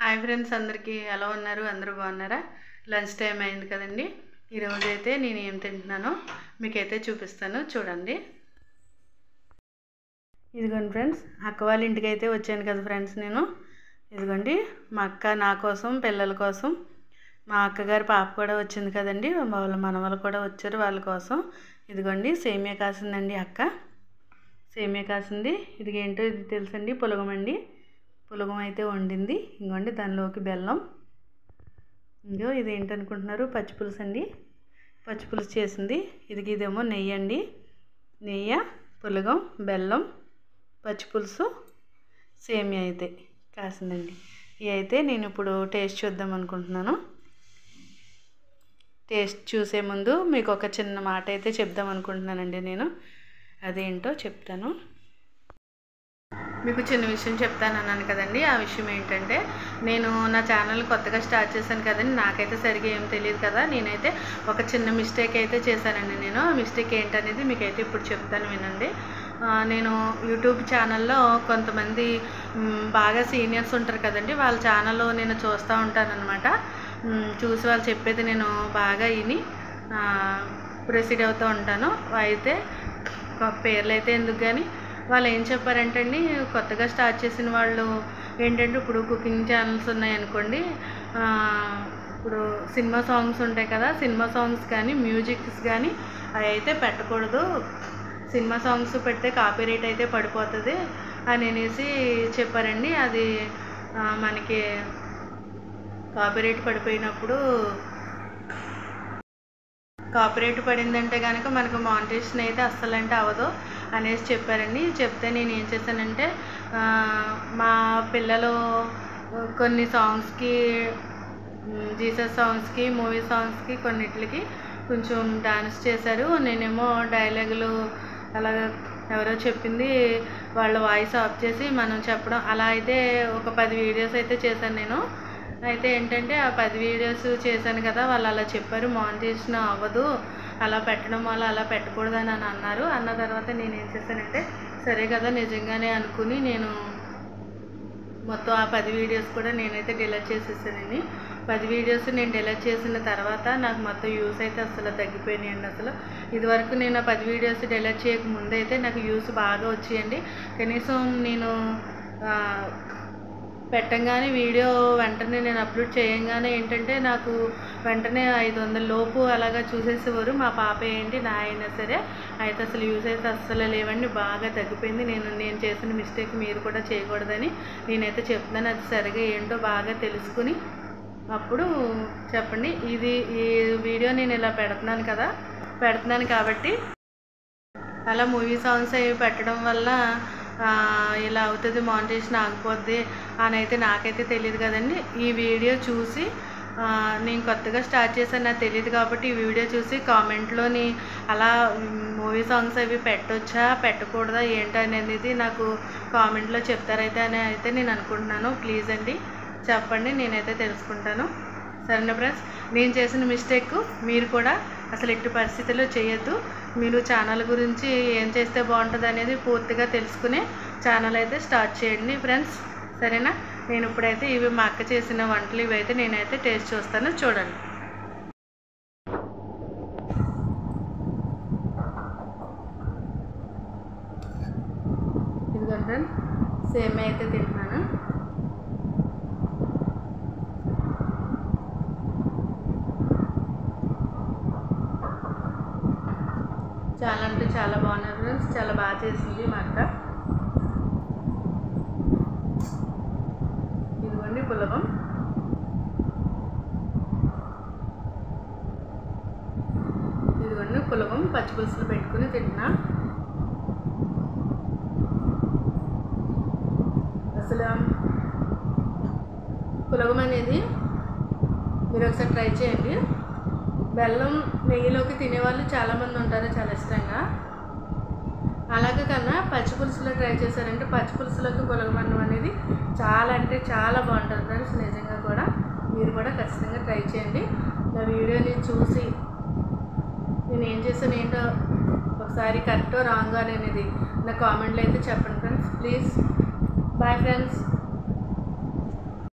Hi friends, అందరికీ ఎలా ఉన్నారు? అందరూ బాగున్నారా? లంచ్ టైం అయింది కదండి. ఈరోజు అయితే నేను ఏం తింటున్నానో మీకైతే చూపిస్తాను, చూడండి. ఇదిగోండి ఫ్రెండ్స్, అక్క వాళ్ళ ఇంటికి అయితే వచ్చాను కదా ఫ్రెండ్స్. నేను ఇదిగోండి, మా అక్క నా కోసం, పిల్లల కోసం, మా అక్కగారి పాప కూడా వచ్చింది కదండి, వాళ్ళ మనవలు కూడా వచ్చారు, వాళ్ళ కోసం. ఇదిగోండి సేమియా కాసిందండి అక్క. సేమియా కాసింది. ఇది ఏంటో ఇది తెలుసండి, పులగమండి. పులగం అయితే వండింది. ఇంకోండి దానిలోకి బెల్లం. ఇంకో ఇది ఏంటనుకుంటున్నారు? పచ్చిపులుసు అండి. పచ్చిపులుసు చేసింది. ఇదేమో నెయ్యి అండి. నెయ్యి, పులగం, బెల్లం, పచ్చిపులుసు, సేమియా అయితే కాసిందండి. ఇవి అయితే నేను ఇప్పుడు టేస్ట్ చూద్దాం అనుకుంటున్నాను. టేస్ట్ చూసే ముందు మీకు ఒక చిన్న మాట అయితే చెప్దాం అనుకుంటున్నానండి. నేను అదేంటో చెప్తాను. మీకు చిన్న విషయం చెప్తాను అన్నాను కదండి. ఆ విషయం ఏంటంటే, నేను నా ఛానల్ కొత్తగా స్టార్ట్ చేశాను కదండి. నాకైతే సరిగ్గా ఏం తెలియదు కదా. నేనైతే ఒక చిన్న మిస్టేక్ అయితే చేశానండి. నేను ఆ మిస్టేక్ ఏంటనేది మీకైతే ఇప్పుడు చెప్తాను, వినండి. నేను యూట్యూబ్ ఛానల్లో కొంతమంది బాగా సీనియర్స్ ఉంటారు కదండి, వాళ్ళ ఛానల్లో నేను చూస్తూ ఉంటానన్నమాట. చూసి వాళ్ళు చెప్పేది నేను బాగా విని ప్రొసీడ్ అవుతూ ఉంటాను. అయితే పేర్లు అయితే ఎందుకు కానీ, వాళ్ళు ఏం చెప్పారంటే అండి, కొత్తగా స్టార్ట్ చేసిన వాళ్ళు ఏంటంటే, ఇప్పుడు కుకింగ్ ఛానల్స్ ఉన్నాయనుకోండి, ఇప్పుడు సినిమా సాంగ్స్ ఉంటాయి కదా, సినిమా సాంగ్స్ కానీ మ్యూజిక్స్ కానీ అవి అయితే పెట్టకూడదు. సినిమా సాంగ్స్ పెడితే కాపీరైట్ అయితే పడిపోతుంది అని అనేసి చెప్పారండి. అది మనకి కాపీరైట్ పడిపోయినప్పుడు, కాపీరైట్ పడిందంటే కనుక మనకు మానిటైజేషన్ అయితే అస్సలంటే అవ్వదు అనేసి చెప్పారండి. చెప్తే నేను ఏం చేశానంటే, మా పిల్లలు కొన్ని సాంగ్స్కి, జీసస్ సాంగ్స్కి, మూవీ సాంగ్స్కి, కొన్నిటికి కొంచెం డాన్స్ చేశారు. నేనేమో డైలాగులు అలాగ ఎవరో చెప్పింది వాళ్ళ వాయిస్ ఆఫ్ చేసి మనం చెప్పడం, అలా అయితే ఒక 10 వీడియోస్ అయితే చేశాను నేను. అయితే ఏంటంటే, ఆ 10 వీడియోస్ చేశాను కదా, వాళ్ళు అలా చెప్పారు, మానిటైజేషన్ అవ్వదు, అలా పెట్టడం వల్ల అలా పెట్టకూడదని అని అన్నారు. అన్న తర్వాత నేను ఏం చేశానంటే, సరే కదా నిజంగానే అనుకుని నేను మొత్తం ఆ 10 వీడియోస్ కూడా నేనైతే డిలీట్ చేసేసానండి. 10 వీడియోస్ నేను డిలీట్ చేసిన తర్వాత నాకు మొత్తం వ్యూస్ అయితే అసలు తగ్గిపోయినాయండి. అసలు ఇదివరకు నేను ఆ 10 వీడియోస్ డిలీట్ చేయక ముందు అయితే నాకు వ్యూస్ బాగా వచ్చాయండి. కనీసం నేను పెట్టంగానే వీడియో వెంటనే నేను అప్లోడ్ చేయంగానే ఏంటంటే, నాకు వెంటనే 500 లోపు అలాగా చూసేసేవారు. మా పాప ఏంటి, నా అయినా సరే. అయితే అసలు యూస్ అయితే అస్సలు లేవండి, బాగా తగ్గిపోయింది. నేను చేసిన మిస్టేక్ మీరు కూడా చేయకూడదని నేనైతే చెప్తున్నాను. అది సరిగా ఏంటో బాగా తెలుసుకుని అప్పుడు చెప్పండి. ఈ వీడియో నేను ఇలా పెడుతున్నాను కాబట్టి, అలా మూవీ సాంగ్స్ అవి పెట్టడం వల్ల ఇలా అవుతుంది, మానిటైజేషన్ ఆగిపోద్ది అని అయితే నాకైతే తెలియదు కదండి. ఈ వీడియో చూసి నేను కొత్తగా స్టార్ట్ చేశాను, నాకు తెలియదు కాబట్టి ఈ వీడియో చూసి కామెంట్లోని అలా మూవీ సాంగ్స్ అవి పెట్టొచ్చా పెట్టకూడదా ఏంటనేది నాకు కామెంట్లో చెప్తారైతే అని అయితే నేను అనుకుంటున్నాను. ప్లీజ్ అండి చెప్పండి, నేనైతే తెలుసుకుంటాను. సరేనా ఫ్రెండ్స్, నేను చేసిన మిస్టేక్ మీరు కూడా అసలు ఎట్టి పరిస్థితుల్లో చేయొద్దు. మీరు ఛానల్ గురించి ఏం చేస్తే బాగుంటుంది అనేది పూర్తిగా తెలుసుకునే ఛానల్ అయితే స్టార్ట్ చేయండి ఫ్రెండ్స్. సరేనా? నేను ఇప్పుడైతే ఇవి మా అక్క చేసిన వంటలు ఇవైతే నేనైతే టేస్ట్ చూస్తాను, చూడండి. ఇదిగోండి సేమియా అయితే తింటున్నాను. చాలా అంటే చాలా బాగున్నారు ఫ్రెండ్స్, చాలా బాగా చేసింది మా అక్క. ఇదిగోండి పులగం. ఇదిగోండి పులగం పచ్చిపులుసులు పెట్టుకుని తింటున్నా. అసలు పులగం అనేది మీరు ఒకసారి ట్రై చేయండి. బెల్లం నెయ్యిలోకి తినేవాళ్ళు చాలామంది ఉంటారు చాలా ఇష్టంగా. అలాగే కన్నా పచ్చిపులుసులో ట్రై చేశారంటే, పచ్చిపులుసులోకి పులగమన్నం అనేది చాలా అంటే చాలా బాగుంటుంది ఫ్రెండ్స్. నిజంగా కూడా మీరు కూడా ఖచ్చితంగా ట్రై చేయండి. నా వీడియోని చూసి నేను ఏం చేశాను ఏంటో ఒకసారి కరెక్టో రాంగో అనేది నా కామెంట్లో అయితే చెప్పండి ఫ్రెండ్స్, ప్లీజ్. Bye friends.